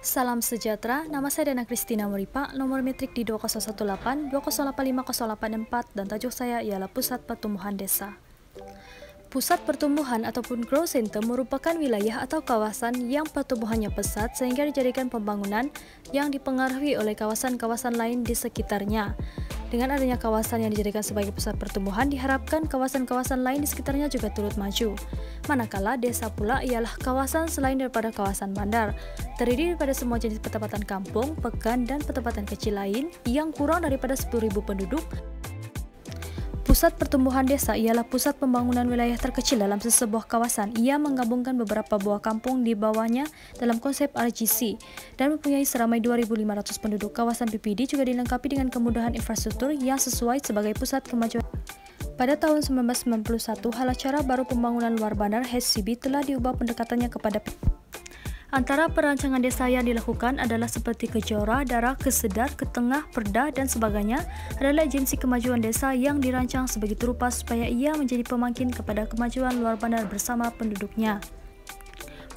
Salam sejahtera, nama saya Dana Kristina Muripa, nomor metrik di 2018 2085084 dan tajuk saya ialah Pusat Pertumbuhan Desa. Pusat pertumbuhan ataupun growth center merupakan wilayah atau kawasan yang pertumbuhannya pesat sehingga dijadikan pembangunan yang dipengaruhi oleh kawasan-kawasan lain di sekitarnya. Dengan adanya kawasan yang dijadikan sebagai pusat pertumbuhan, diharapkan kawasan-kawasan lain di sekitarnya juga turut maju. Manakala desa pula ialah kawasan selain daripada kawasan bandar, terdiri daripada semua jenis pertempatan kampung, pekan, dan pertempatan kecil lain yang kurang daripada 10.000 penduduk. Pusat pertumbuhan desa ialah pusat pembangunan wilayah terkecil dalam sebuah kawasan. Ia menggabungkan beberapa buah kampung di bawahnya dalam konsep RGC dan mempunyai seramai 2.500 penduduk. Kawasan PPD juga dilengkapi dengan kemudahan infrastruktur yang sesuai sebagai pusat kemajuan. Pada tahun 1991, halacara baru pembangunan luar bandar HCB telah diubah pendekatannya kepada antara perancangan desa yang dilakukan adalah seperti Kejora, Dara, Kesedar, Ketengah, Perda, dan sebagainya adalah agensi kemajuan desa yang dirancang sebegitu rupa supaya ia menjadi pemangkin kepada kemajuan luar bandar bersama penduduknya.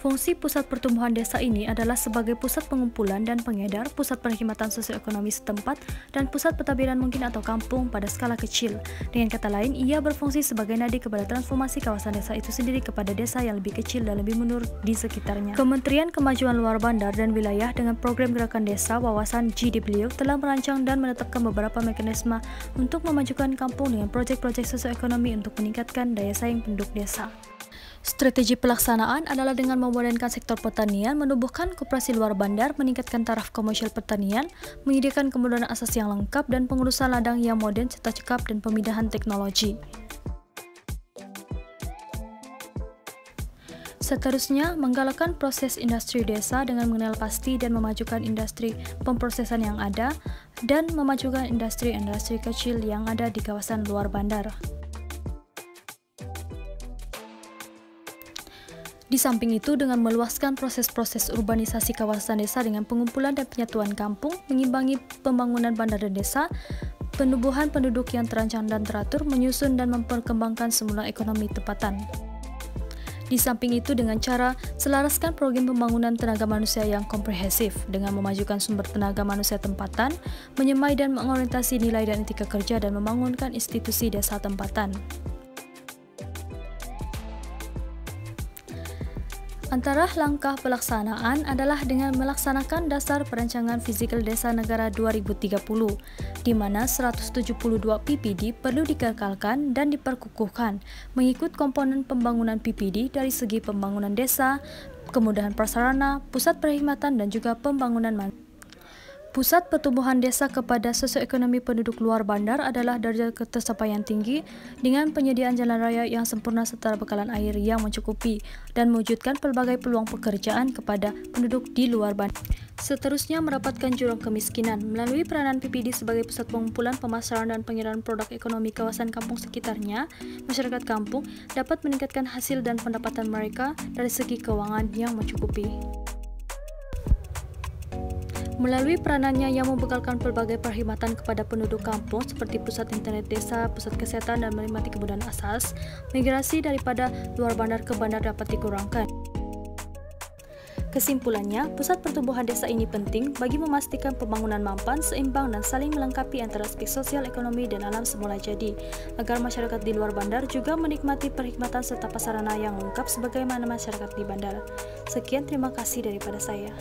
Fungsi pusat pertumbuhan desa ini adalah sebagai pusat pengumpulan dan pengedar, pusat perkhidmatan sosioekonomi setempat, dan pusat pentadbiran mungkin atau kampung pada skala kecil. Dengan kata lain, ia berfungsi sebagai nadi kepada transformasi kawasan desa itu sendiri kepada desa yang lebih kecil dan lebih mundur di sekitarnya. Kementerian Kemajuan Luar Bandar dan Wilayah dengan program Gerakan Desa Wawasan GWW telah merancang dan menetapkan beberapa mekanisme untuk memajukan kampung dengan proyek-proyek sosioekonomi untuk meningkatkan daya saing penduduk desa. Strategi pelaksanaan adalah dengan memodernkan sektor pertanian, menumbuhkan koperasi luar bandar, meningkatkan taraf komersial pertanian, menyediakan kemudahan asas yang lengkap, dan pengurusan ladang yang modern serta cekap dan pemindahan teknologi. Seterusnya, menggalakkan proses industri desa dengan mengenal pasti dan memajukan industri pemprosesan yang ada, dan memajukan industri-industri kecil yang ada di kawasan luar bandar. Di samping itu, dengan meluaskan proses-proses urbanisasi kawasan desa dengan pengumpulan dan penyatuan kampung, mengimbangi pembangunan bandar dan desa, penumbuhan penduduk yang terancang dan teratur, menyusun dan memperkembangkan semula ekonomi tempatan. Di samping itu, dengan cara selaraskan program pembangunan tenaga manusia yang komprehensif, dengan memajukan sumber tenaga manusia tempatan, menyemai dan mengorientasi nilai dan etika kerja, dan membangunkan institusi desa tempatan. Antara langkah pelaksanaan adalah dengan melaksanakan dasar perancangan fizikal desa negara 2030, di mana 172 PPD perlu dikekalkan dan diperkukuhkan, mengikut komponen pembangunan PPD dari segi pembangunan desa, kemudahan prasarana, pusat perkhidmatan, dan juga pembangunan manusia. Pusat pertumbuhan desa kepada sosioekonomi penduduk luar bandar adalah darjah ketercapaian tinggi dengan penyediaan jalan raya yang sempurna serta bekalan air yang mencukupi dan mewujudkan pelbagai peluang pekerjaan kepada penduduk di luar bandar. Seterusnya, merapatkan jurang kemiskinan melalui peranan PPD sebagai pusat pengumpulan, pemasaran, dan pengiriman produk ekonomi kawasan kampung sekitarnya. Masyarakat kampung dapat meningkatkan hasil dan pendapatan mereka dari segi keuangan yang mencukupi. Melalui peranannya yang membekalkan pelbagai perkhidmatan kepada penduduk kampung seperti pusat internet desa, pusat kesehatan, dan menikmati kemudahan asas, migrasi daripada luar bandar ke bandar dapat dikurangkan. Kesimpulannya, pusat pertumbuhan desa ini penting bagi memastikan pembangunan mampan, seimbang, dan saling melengkapi antara aspek sosial, ekonomi, dan alam semula jadi, agar masyarakat di luar bandar juga menikmati perkhidmatan serta prasarana yang lengkap sebagaimana masyarakat di bandar. Sekian, terima kasih daripada saya.